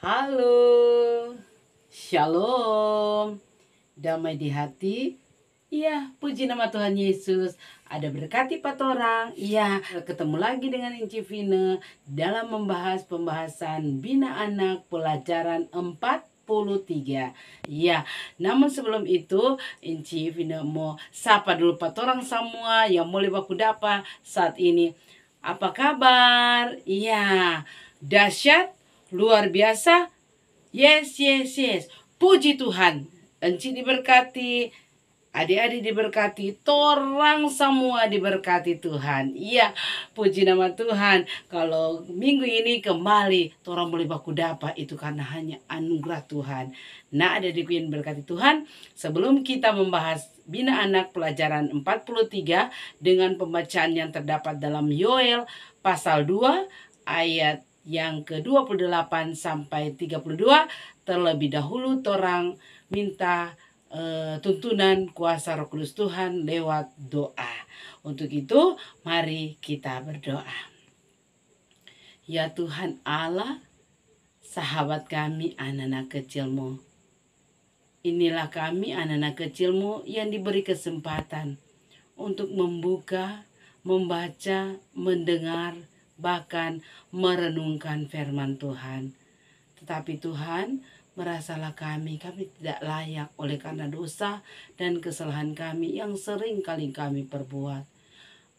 Halo, Shalom, damai di hati. Iya, puji nama Tuhan Yesus. Ada berkati patorang. Iya, ketemu lagi dengan Inci Vine dalam membahas pembahasan Bina Anak pelajaran 43. Iya, namun sebelum itu Inci Vine mau sapa dulu patorang semua yang boleh baku dapa saat ini. Apa kabar? Iya, dahsyat, luar biasa. Yes, yes, yes. Puji Tuhan. Enci diberkati, adik-adik diberkati, torang semua diberkati Tuhan. Iya, puji nama Tuhan. Kalau minggu ini kembali torang boleh baku dapat itu karena hanya anugerah Tuhan. Nah, adik-adikku yang berkati Tuhan, sebelum kita membahas Bina Anak pelajaran 43 dengan pembacaan yang terdapat dalam Yoel pasal 2 ayat yang ke-28 sampai 32, terlebih dahulu torang minta tuntunan kuasa Roh Kudus Tuhan lewat doa. Untuk itu, mari kita berdoa. Ya Tuhan Allah, sahabat kami anak-anak kecilmu. Inilah kami anak-anak kecilmu yang diberi kesempatan untuk membuka, membaca, mendengar, bahkan merenungkan firman Tuhan. Tetapi Tuhan, merasalah kami tidak layak oleh karena dosa dan kesalahan kami yang sering kali kami perbuat.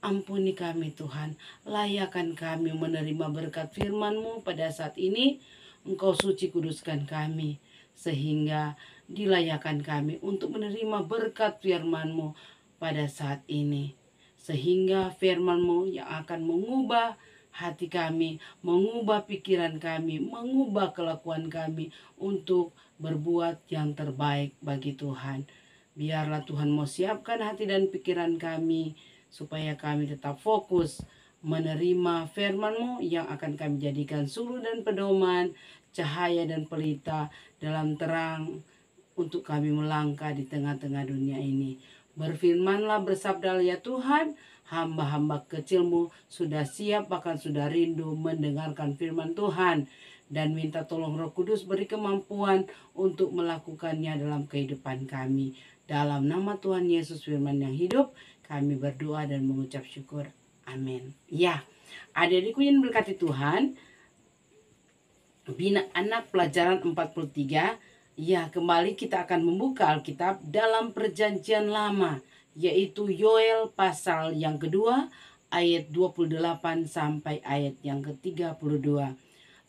Ampuni kami Tuhan, layakkan kami menerima berkat firman-Mu pada saat ini. Engkau suci kuduskan kami, sehingga dilayakkan kami untuk menerima berkat firman-Mu pada saat ini. Sehingga firman-Mu yang akan mengubah hati kami, mengubah pikiran kami, mengubah kelakuan kami untuk berbuat yang terbaik bagi Tuhan. Biarlah Tuhan mau siapkan hati dan pikiran kami supaya kami tetap fokus menerima firman-Mu yang akan kami jadikan suluh dan pedoman, cahaya dan pelita dalam terang untuk kami melangkah di tengah-tengah dunia ini. Berfirmanlah, bersabdalah ya Tuhan, hamba-hamba kecilmu sudah siap bahkan sudah rindu mendengarkan firman Tuhan. Dan minta tolong Roh Kudus beri kemampuan untuk melakukannya dalam kehidupan kami. Dalam nama Tuhan Yesus firman yang hidup, kami berdoa dan mengucap syukur. Amin. Ya, adik-adikku yang berkati Tuhan, Bina Anak pelajaran 43. Ya, kembali kita akan membuka Alkitab dalam Perjanjian Lama, yaitu Yoel pasal yang kedua ayat 28 sampai ayat yang ke-32.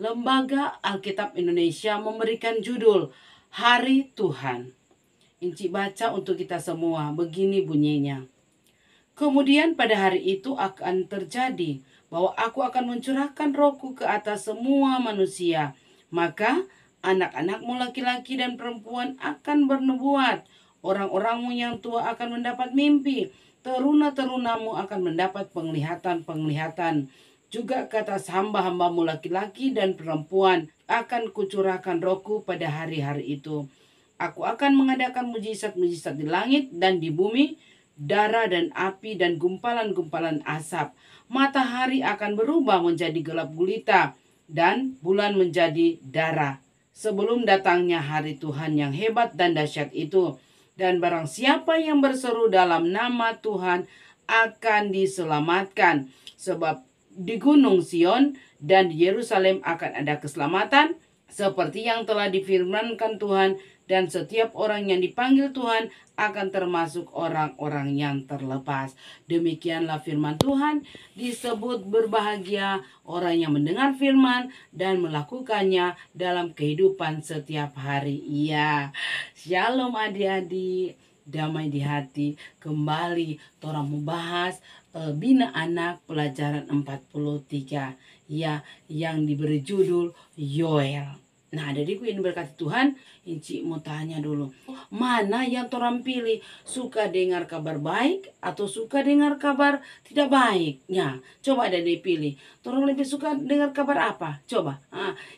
Lembaga Alkitab Indonesia memberikan judul Hari Tuhan. Inci baca untuk kita semua, begini bunyinya. Kemudian pada hari itu akan terjadi bahwa aku akan mencurahkan rohku ke atas semua manusia. Maka anak-anakmu laki-laki dan perempuan akan bernubuat. Orang-orangmu yang tua akan mendapat mimpi. Teruna-terunamu akan mendapat penglihatan-penglihatan. Juga kata hamba-hambamu laki-laki dan perempuan akan kucurahkan rohku pada hari-hari itu. Aku akan mengadakan mujizat-mujizat di langit dan di bumi, darah dan api dan gumpalan-gumpalan asap. Matahari akan berubah menjadi gelap gulita dan bulan menjadi darah sebelum datangnya hari Tuhan yang hebat dan dahsyat itu. Dan barang siapa yang berseru dalam nama Tuhan akan diselamatkan. Sebab di Gunung Sion dan di Yerusalem akan ada keselamatan seperti yang telah difirmankan Tuhan, dan setiap orang yang dipanggil Tuhan akan termasuk orang-orang yang terlepas. Demikianlah firman Tuhan. Disebut berbahagia orang yang mendengar firman dan melakukannya dalam kehidupan setiap hari. Iya, shalom adik-adik, damai di hati. Kembali torang membahas Bina Anak pelajaran 43, ya, yang diberi judul Yoel. Nah, adikku yang diberkati Tuhan, Inci mau tanya dulu, mana yang torang pilih? Suka dengar kabar baik atau suka dengar kabar tidak baik? Ya, coba ada dipilih. Torang lebih suka dengar kabar apa? Coba.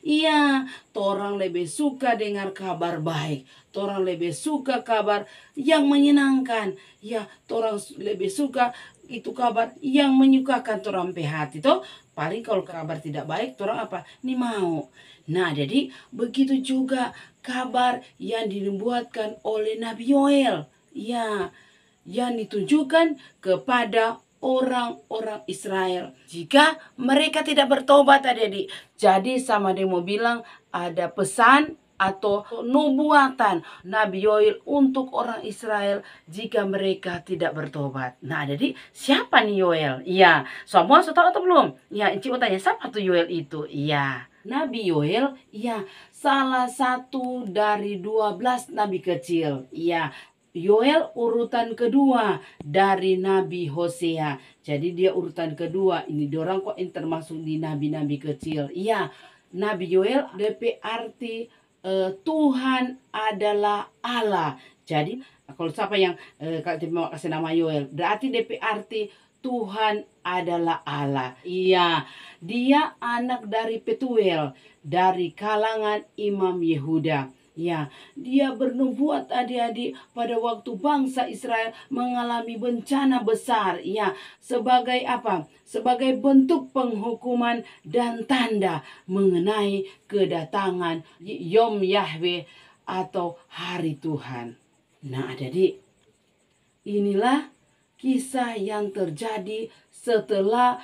Iya, torang lebih suka dengar kabar baik. Torang lebih suka kabar yang menyenangkan. Ya, torang lebih suka itu kabar yang menyukakan torang pe hati toh. Paling kalau kabar tidak baik, orang apa? Ini mau. Nah, jadi begitu juga kabar yang dinubuatkan oleh Nabi Yoel. Ya, yang ditujukan kepada orang-orang Israel. Jika mereka tidak bertobat, adik-adik. Jadi sama dia mau bilang ada pesan atau nubuatan Nabi Yoel untuk orang Israel jika mereka tidak bertobat. Nah, jadi siapa nih Yoel? Iya, semua sudah tahu atau belum? Ya, Enci mau tanya, siapa tuh Yoel itu? Iya, Nabi Yoel, ya, salah satu dari 12 nabi kecil. Iya, Yoel urutan kedua dari Nabi Hosea. Jadi dia urutan kedua. Ini dorang kok yang termasuk di nabi-nabi kecil. Iya, Nabi Yoel DP arti Tuhan adalah Allah. Jadi kalau siapa yang mau kasih nama Yoel, berarti DP arti Tuhan adalah Allah. Iya, dia anak dari Petuel, dari kalangan Imam Yehuda. Ya, dia bernubuat adik-adik pada waktu bangsa Israel mengalami bencana besar. Ya, sebagai apa? Sebagai bentuk penghukuman dan tanda mengenai kedatangan Yom Yahweh atau hari Tuhan. Nah, adik-adik, inilah kisah yang terjadi setelah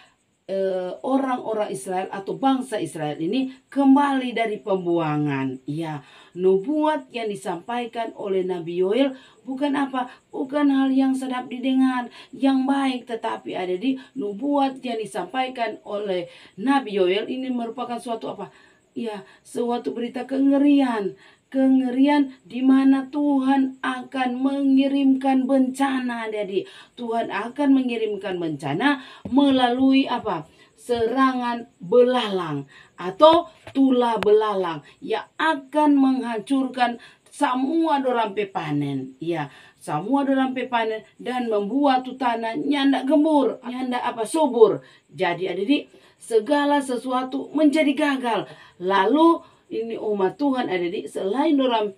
orang-orang Israel atau bangsa Israel ini kembali dari pembuangan. Ya, nubuat yang disampaikan oleh Nabi Yoel bukan apa? Bukan hal yang sedap didengar, yang baik, tetapi ada di nubuat yang disampaikan oleh Nabi Yoel ini merupakan suatu apa? Ya, suatu berita kengerian. Kengerian di mana Tuhan akan mengirimkan bencana, jadi Tuhan akan mengirimkan bencana melalui apa? Serangan belalang atau tula belalang yang akan menghancurkan semua dorang pe panen. Ya, semua dorang pe panen dan membuat tanah nyanda gembur, nyanda apa subur. Jadi adik, segala sesuatu menjadi gagal. Lalu ini umat Tuhan adik, selain dorang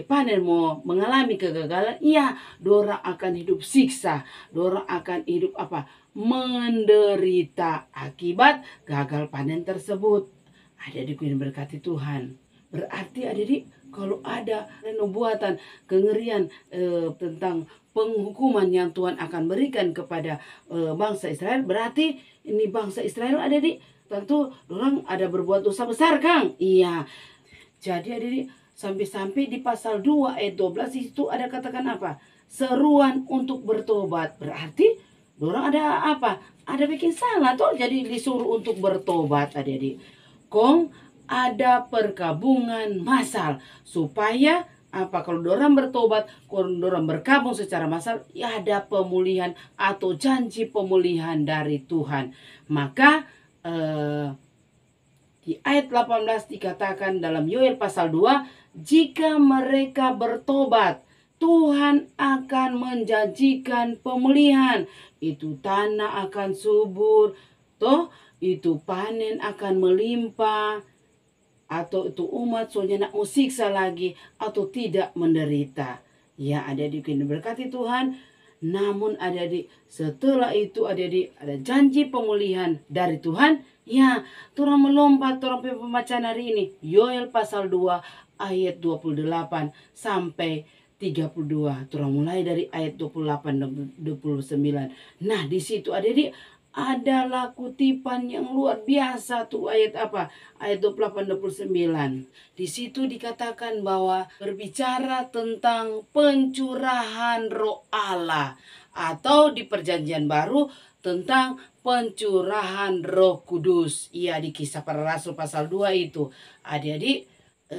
panen mau mengalami kegagalan, iya, dorang akan hidup siksa, dorang akan hidup apa? Menderita akibat gagal panen tersebut. Adik-adik yang berkati Tuhan. Berarti adik, kalau ada nubuatan kengerian tentang penghukuman yang Tuhan akan berikan kepada bangsa Israel, berarti ini bangsa Israel adik, tentu orang ada berbuat dosa besar, Kang. Iya. Jadi adik, sampai-sampai di pasal 2 ayat 12 itu ada katakan apa? Seruan untuk bertobat. Berarti orang ada apa? Ada bikin salah tuh, jadi disuruh untuk bertobat adik. Kong ada perkabungan massal supaya apa, kalau dorang bertobat, kalau dorang berkabung secara massal, ya ada pemulihan atau janji pemulihan dari Tuhan. Maka di ayat 18 dikatakan dalam Yoel pasal 2, jika mereka bertobat, Tuhan akan menjanjikan pemulihan. Itu tanah akan subur, toh itu panen akan melimpah, atau itu umat soalnya nak musiksa lagi, atau tidak menderita. Ya, adik-adik yang diberkati Tuhan. Namun adik-adik, setelah itu adik-adik ada janji pemulihan dari Tuhan. Ya, turang melompat turang pembacaan hari ini. Yoel pasal 2 ayat 28 sampai 32. Turang mulai dari ayat 28 dan 29. Nah, di situ adik-adik adalah kutipan yang luar biasa tuh ayat apa? Ayat 28 29. Di situ dikatakan bahwa berbicara tentang pencurahan Roh Allah, atau di Perjanjian Baru tentang pencurahan Roh Kudus. Iya, di Kisah Para Rasul pasal 2 itu. Adik-adik,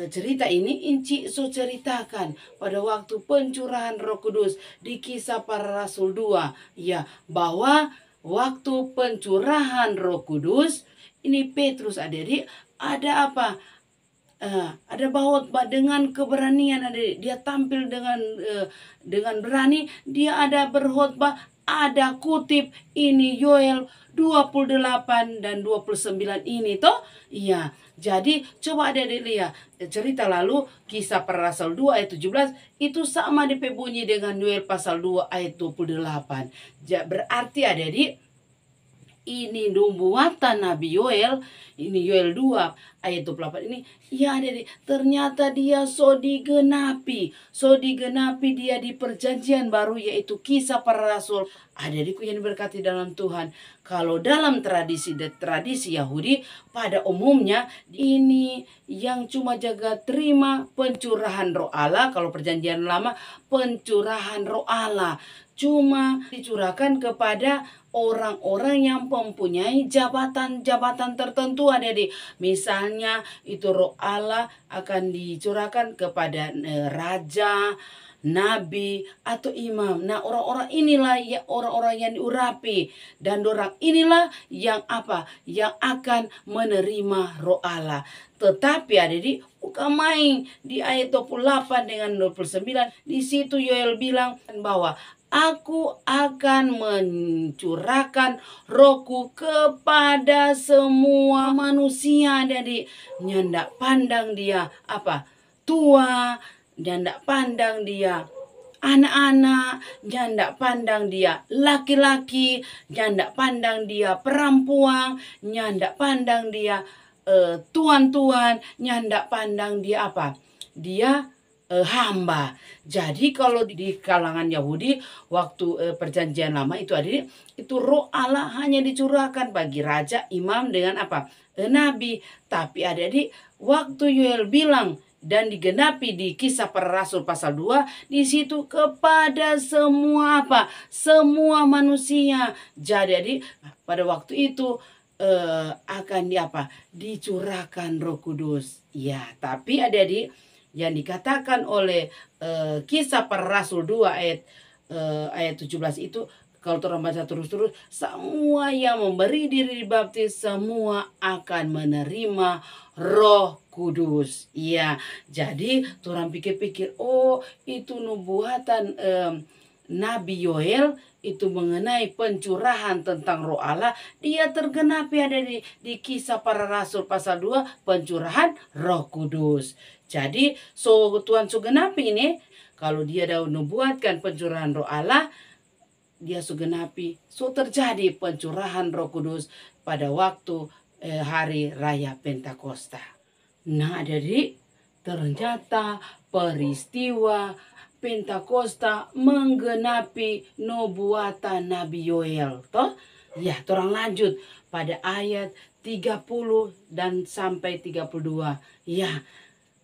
cerita ini Inci so ceritakan pada waktu pencurahan Roh Kudus di Kisah Para Rasul 2. Ya, bahwa waktu pencurahan Roh Kudus ini Petrus adik-adik ada apa? Ada bahwa dengan keberanian adik, dia tampil dengan berani, dia ada berkhotbah, ada kutip ini Yoel 28 dan 29 ini toh. Iya, jadi coba adik-adik lihat cerita lalu Kisah Para Rasul 2 ayat 17 itu sama dibunyi dengan Yoel pasal 2 ayat 28. Berarti adik-adik ini nubuatan Nabi Yoel, ini Yoel 2 ayat 28 ini, ya adik-adik, ternyata dia so digenapi dia di perjanjian baru, yaitu Kisah Para Rasul. Adik-adikku yang diberkati dalam Tuhan, kalau dalam tradisi Yahudi pada umumnya ini yang cuma jaga terima pencurahan roh Allah. Kalau perjanjian lama pencurahan roh Allah cuma dicurahkan kepada orang-orang yang mempunyai jabatan-jabatan tertentu, adik-adik. Misalnya itu roh Allah akan dicurahkan kepada raja, nabi, atau imam. Nah, orang-orang inilah ya orang-orang yang diurapi, dan orang inilah yang apa? Yang akan menerima roh Allah. Tetapi adik-adik, bukan main di ayat 28 dengan 29, di situ Yoel bilang bahwa Aku akan mencurahkan rohku kepada semua manusia. Jadi nyandak pandang dia apa? Tua, nyandak pandang dia anak-anak, nyandak pandang dia laki-laki, nyandak pandang dia perempuan, nyandak pandang dia tuan-tuan, nyandak pandang dia apa? Dia hamba. Jadi kalau di kalangan Yahudi waktu perjanjian lama itu adik, itu roh Allah hanya dicurahkan bagi raja, imam dengan apa? Nabi. Tapi adik-adik, waktu Yoel bilang dan digenapi di Kisah Para Rasul pasal 2, di situ kepada semua apa? Semua manusia. Jadi adik, pada waktu itu akan dicurahkan Roh Kudus. Ya, tapi adik-adik, yang dikatakan oleh Kisah Para Rasul 2 ayat 17 itu, kalau orang baca terus-terus, semua yang memberi diri dibaptis semua akan menerima Roh Kudus. Ya, jadi orang pikir-pikir, oh itu nubuatan Nabi Yoel itu mengenai pencurahan tentang roh Allah, dia tergenapi ada di Kisah Para Rasul pasal 2, pencurahan Roh Kudus. Jadi Tuhan sugenapi ini, kalau dia dah nubuatkan pencurahan roh Allah, dia sugenapi, terjadi pencurahan Roh Kudus pada waktu hari raya Pentakosta. Nah, jadi ternyata peristiwa Pentakosta menggenapi nubuatan Nabi Yoel. Toh? Ya, orang lanjut pada ayat 30 dan sampai 32. Ya,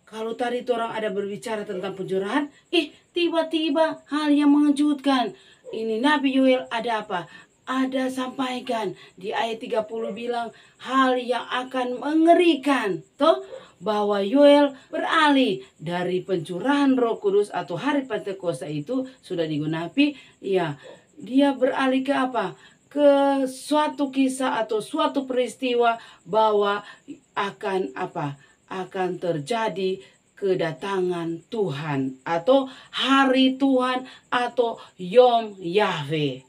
kalau tadi orang ada berbicara tentang pencurahan, tiba-tiba hal yang mengejutkan. Ini Nabi Yoel ada apa? Ada sampaikan di ayat 30 bilang hal yang akan mengerikan. Toh? Bahwa Yoel beralih dari pencurahan Roh Kudus atau hari Pentakosta itu sudah digunapi, ya, dia beralih ke apa? Ke suatu kisah atau suatu peristiwa bahwa akan apa? Akan terjadi kedatangan Tuhan atau hari Tuhan atau Yom Yahweh.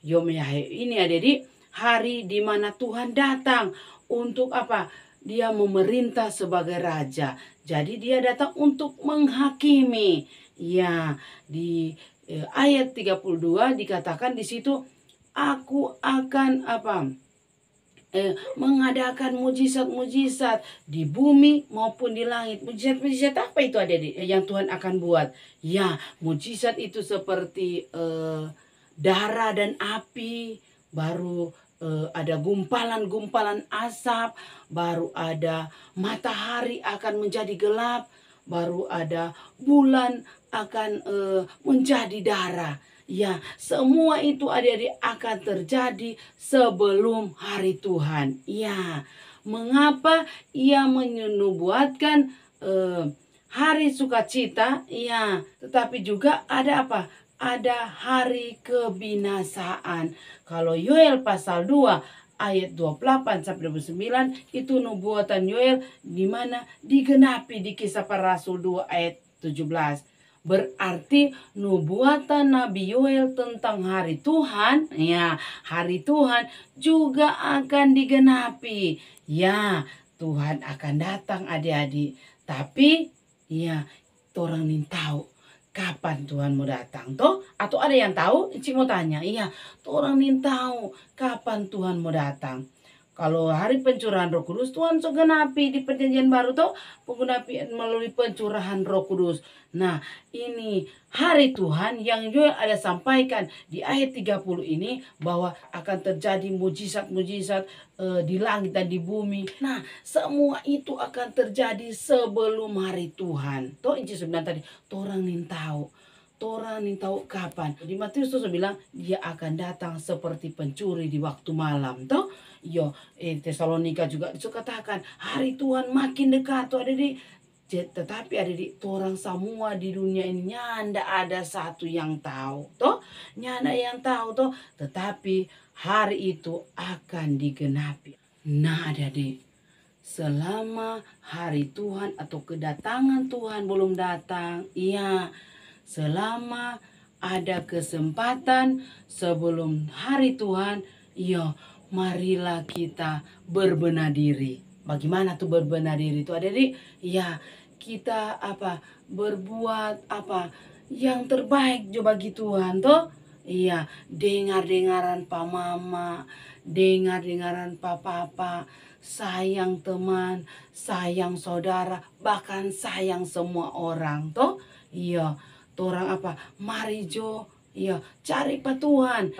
Yom Yahweh ini adik-adik, hari di mana Tuhan datang untuk apa? Dia memerintah sebagai raja. Jadi dia datang untuk menghakimi. Ya, di ayat 32 dikatakan di situ, aku akan apa? Mengadakan mujizat-mujizat di bumi maupun di langit. Mujizat-mujizat apa itu adik-adik yang Tuhan akan buat? Ya, mujizat itu seperti darah dan api, baru ada gumpalan-gumpalan asap, baru ada matahari akan menjadi gelap, baru ada bulan akan menjadi darah. Ya, semua itu adik-adik akan terjadi sebelum hari Tuhan. Ya, mengapa ia menubuatkan hari sukacita? Ya, tetapi juga ada apa? Ada hari kebinasaan. Kalau Yoel pasal 2 ayat 28 sampai 29 itu nubuatan Yoel di mana digenapi di Kisah Para Rasul 2 ayat 17. Berarti nubuatan Nabi Yoel tentang hari Tuhan, ya, hari Tuhan juga akan digenapi. Ya, Tuhan akan datang adik-adik. Tapi ya, orang ingin tahu kapan Tuhan mau datang toh? Atau ada yang tahu? Ici mau tanya. Iya, orang nih tahu kapan Tuhan mau datang. Kalau hari pencurahan Roh Kudus, Tuhan so genapi di perjanjian baru toh, penggenapi melalui pencurahan Roh Kudus. Nah, ini hari Tuhan yang juga ada sampaikan di ayat 30 ini bahwa akan terjadi mujizat-mujizat di langit dan di bumi. Nah, semua itu akan terjadi sebelum hari Tuhan. Toh Inci sebenarnya tadi, orang nih tahu. Orang nih tahu kapan. Di Matius tuh bilang dia akan datang seperti pencuri di waktu malam. Toh, yo, Tesalonika juga dikatakan hari Tuhan makin dekat tuh ada di. Tetapi ada di orang semua di dunia ini nyanda ada satu yang tahu. Toh, nyanda yang tahu toh. Tetapi hari itu akan digenapi. Nah, ada di selama hari Tuhan atau kedatangan Tuhan belum datang, iya, selama ada kesempatan sebelum hari Tuhan, iya, marilah kita berbenah diri. Bagaimana tuh berbenah diri itu ada di, ya kita berbuat yang terbaik juga bagi Tuhan toh. Iya, dengar-dengaran pa mama, dengar-dengaran pa papa, sayang teman, sayang saudara, bahkan sayang semua orang toh. Iya, orang mari jo, iya, cari pa Tuhan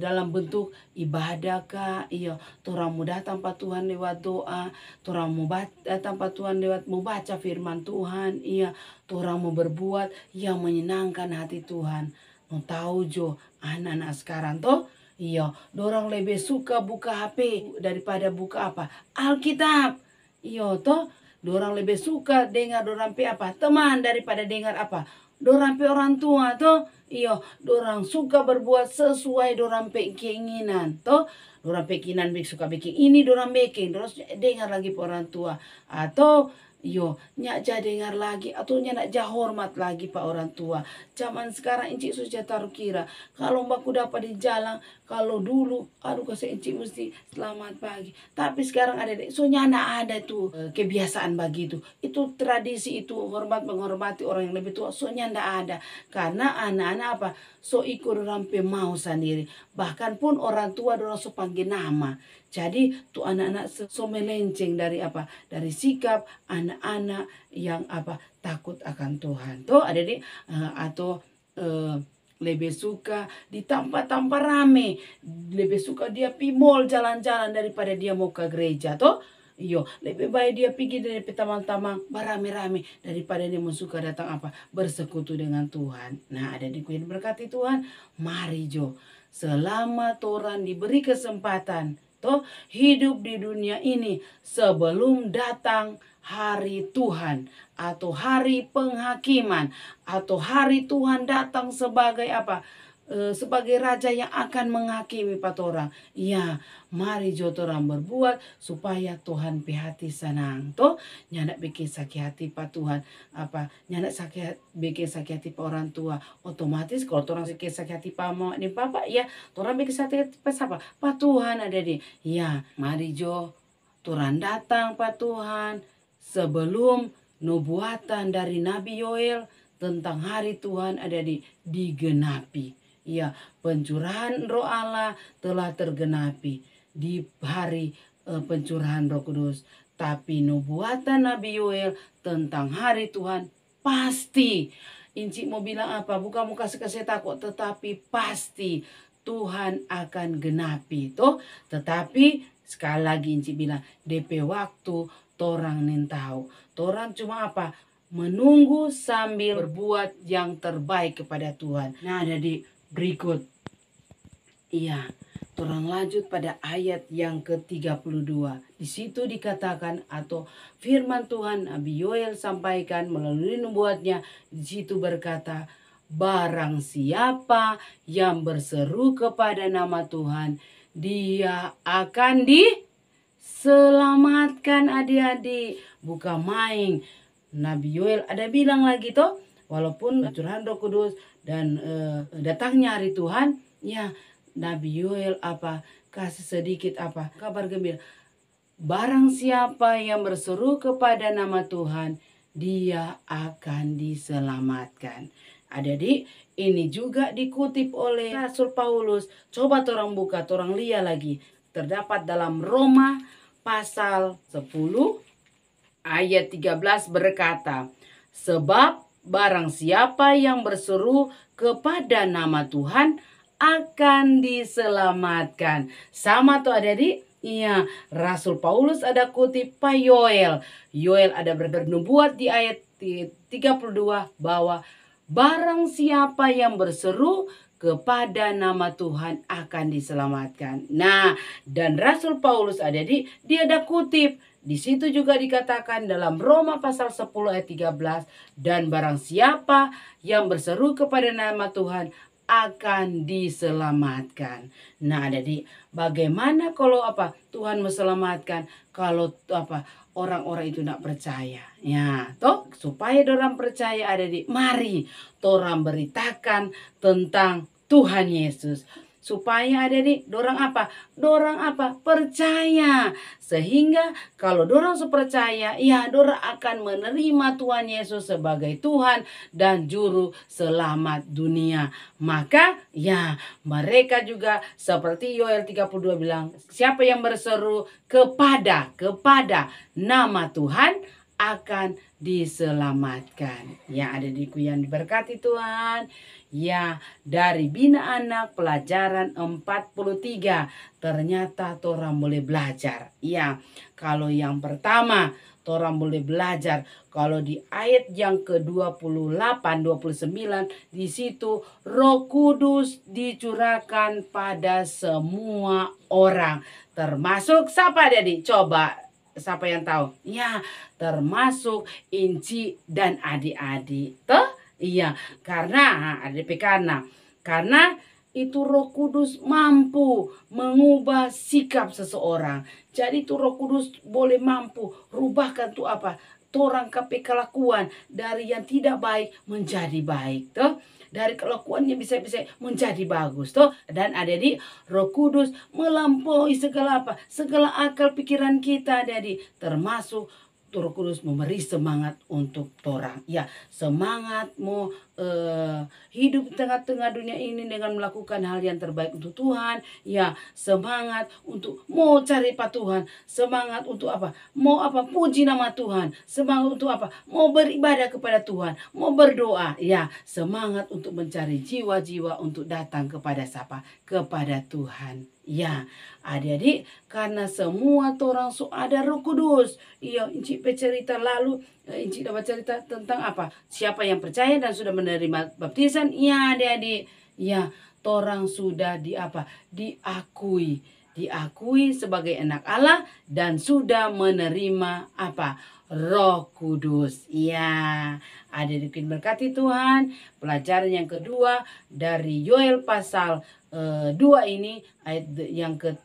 dalam bentuk ibadah kah, iya, orang mau datang pa Tuhan lewat doa, orang mau datang pa Tuhan lewat mau baca firman Tuhan, iya, orang mau berbuat yang menyenangkan hati Tuhan. Mau tahu jo anak-anak sekarang toh, iya, dorang lebih suka buka HP daripada buka Alkitab. Iya toh, dorang lebih suka dengar dorang pe teman daripada dengar dorang pe orang tua toh. Iya, dorang suka berbuat sesuai dorang pe keinginan toh. Dorang pe keinginan suka bikin ini dorang bikin, terus dengar lagi pe orang tua. Atau yo, nyak ja dengar lagi atau nyak ja hormat lagi pak orang tua. Zaman sekarang Inci sudah taruh kira kalau mbakku dapat di jalan, kalau dulu aduh kasih Inci mesti selamat pagi. Tapi sekarang ada so nyana ada tuh kebiasaan begitu. Itu tradisi itu hormat menghormati orang yang lebih tua so nyanda ada. Karena anak-anak so ikut orang pe mau sendiri. Bahkan pun orang tua dorang so panggil nama. Jadi tuh anak-anak so melenceng dari dari sikap anak-anak yang takut akan Tuhan. Tuh ada di atau lebih suka di tempat-tempat rame, lebih suka dia pi mall jalan-jalan daripada dia mau ke gereja. Tuh, iyo lebih baik dia pergi dari teman-teman berame-rame daripada dia mau suka datang bersekutu dengan Tuhan. Nah, ada di kuil berkati Tuhan, mari jo selama Tuhan diberi kesempatan toh hidup di dunia ini sebelum datang hari Tuhan atau hari penghakiman atau hari Tuhan datang sebagai sebagai raja yang akan menghakimi orang. Ya, mari jo orang berbuat supaya Tuhan pi hati senang. Toh, nyandak bikin sakit hati pa Tuhan. Nyandak bikin sakit hati pa orang tua. Otomatis kalau orang bikin sakit hati pa mama dan papa, ya, orang bikin sakit hati pa siapa? Pa Tuhan ada di. Ya, mari jo orang datang pa Tuhan sebelum nubuatan dari Nabi Yoel tentang hari Tuhan ada digenapi. Ya, pencurahan Roh Allah telah tergenapi di hari pencurahan Roh Kudus. Tapi nubuatan Nabi Yoel tentang hari Tuhan pasti. Inci mau bilang bukan mau kasih takut, tetapi pasti Tuhan akan genapi. Toh, tetapi sekali lagi Inci bilang DP waktu torang nin tahu. Torang cuma menunggu sambil berbuat yang terbaik kepada Tuhan. Nah, jadi berikut. Iya, torang lanjut pada ayat yang ke-32. Di situ dikatakan atau firman Tuhan Nabi Yoel sampaikan melalui nubuatnya. Di situ berkata, barang siapa yang berseru kepada nama Tuhan, dia akan diselamatkan adik-adik. Bukan main. Nabi Yoel ada bilang lagi toh, walaupun pencurahan Roh Kudus dan datangnya hari Tuhan, ya Nabi Yoel kasih sedikit kabar gembira. Barang siapa yang berseru kepada nama Tuhan, dia akan diselamatkan. Adik-adik, ini juga dikutip oleh Rasul Paulus. Coba torang buka, torang lihat lagi. Terdapat dalam Roma pasal 10 ayat 13 berkata, sebab barang siapa yang berseru kepada nama Tuhan akan diselamatkan. Sama tuh adik-adik? Iya, Rasul Paulus ada kutip Pak Yoel. Yoel ada bernubuat di ayat 32 bahwa barang siapa yang berseru kepada nama Tuhan akan diselamatkan. Nah, dan Rasul Paulus adik-adik, dia ada kutip. Di situ juga dikatakan dalam Roma pasal 10 ayat 13. Dan barang siapa yang berseru kepada nama Tuhan akan diselamatkan. Nah, jadi bagaimana kalau Tuhan meselamatkan kalau orang-orang itu tidak percaya. Ya, toh supaya orang percaya mari orang beritakan tentang Tuhan Yesus. Supaya dorang percaya. Sehingga kalau dorang percaya, ya dorang akan menerima Tuhan Yesus sebagai Tuhan dan Juru Selamat dunia. Maka ya mereka juga seperti Yoel 32 bilang, siapa yang berseru kepada nama Tuhan akan diselamatkan. Ya adik-adikku yang diberkati Tuhan. Ya, dari Bina Anak pelajaran 43 ternyata torang boleh belajar. Ya, kalau yang pertama torang boleh belajar kalau di ayat yang ke-28 29 di situ Roh Kudus dicurahkan pada semua orang, termasuk siapa adik? Coba siapa yang tahu? Ya, termasuk Inci dan adik-adik. Toh? Iya, karena karena itu Roh Kudus mampu mengubah sikap seseorang. Jadi itu Roh Kudus boleh mampu rubahkan tuh torang kelakuan dari yang tidak baik menjadi baik, toh. Dari kelakuannya bisa menjadi bagus, toh. Dan adik-adik, Roh Kudus melampaui segala akal pikiran kita, adik-adik, termasuk Roh Kudus memberi semangat untuk torang. Ya, semangat mau hidup di tengah-tengah dunia ini dengan melakukan hal yang terbaik untuk Tuhan. Ya, semangat untuk mau cari Tuhan. Semangat untuk mau puji nama Tuhan. Semangat untuk mau beribadah kepada Tuhan. Mau berdoa. Ya, semangat untuk mencari jiwa-jiwa untuk datang kepada siapa? Kepada Tuhan. Ya, adik-adik, karena semua orang ada Roh Kudus. Iya, Inci bercerita lalu, Inci dapat cerita tentang siapa yang percaya dan sudah menerima baptisan. Iya, adik-adik. Ya, orang sudah diakui sebagai anak Allah dan sudah menerima Roh Kudus. Ya, adik-adik berkati Tuhan. Pelajaran yang kedua dari Yoel pasal 2 ini ayat yang ke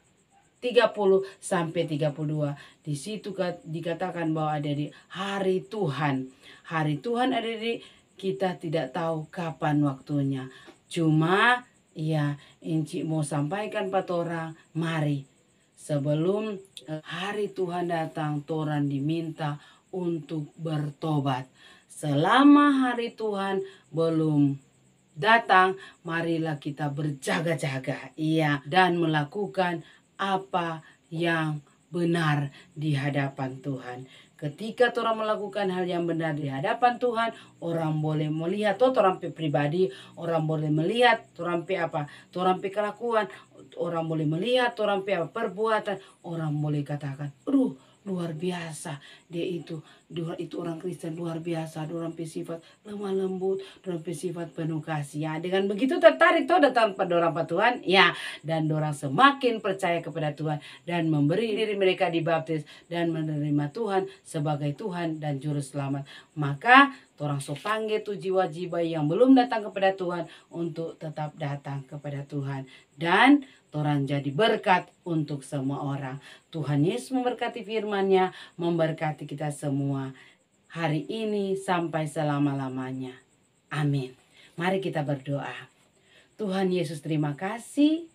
30 sampai 32. Di situ dikatakan bahwa adik-adik hari Tuhan. Hari Tuhan adik-adik kita tidak tahu kapan waktunya. Cuma ya Inci mau sampaikan orang, mari sebelum hari Tuhan datang, torang diminta untuk bertobat. Selama hari Tuhan belum datang, marilah kita berjaga-jaga, iya, dan melakukan apa yang benar di hadapan Tuhan. Ketika orang melakukan hal yang benar di hadapan Tuhan, orang boleh melihat orang pribadi, orang boleh melihat orang kelakuan, orang boleh melihat orang perbuatan, orang boleh katakan, aduh, luar biasa dia itu orang Kristen luar biasa, orang sifat lemah lembut, orang sifat penuh kasih. Ya, dengan begitu tertarik datang pada orang Tuhan, ya, dan orang semakin percaya kepada Tuhan dan memberi diri mereka dibaptis dan menerima Tuhan sebagai Tuhan dan Juru Selamat. Maka orang panggil tuh jiwa-jiwa yang belum datang kepada Tuhan untuk tetap datang kepada Tuhan dan orang jadi berkat untuk semua orang. Tuhan Yesus memberkati firman-Nya, memberkati kita semua hari ini sampai selama-lamanya. Amin. Mari kita berdoa. Tuhan Yesus, terima kasih.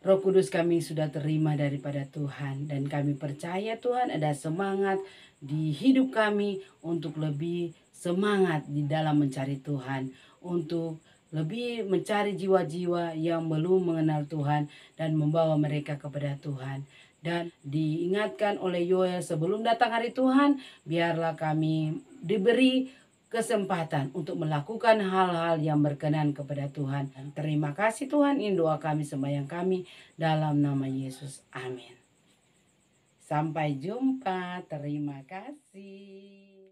Roh Kudus kami sudah terima daripada Tuhan dan kami percaya Tuhan ada semangat di hidup kami untuk lebih semangat di dalam mencari Tuhan, untuk lebih mencari jiwa-jiwa yang belum mengenal Tuhan dan membawa mereka kepada Tuhan. Dan diingatkan oleh Yoel, sebelum datang hari Tuhan, biarlah kami diberi kesempatan untuk melakukan hal-hal yang berkenan kepada Tuhan. Dan terima kasih Tuhan, ini doa kami, sembahyang kami dalam nama Yesus. Amin. Sampai jumpa. Terima kasih.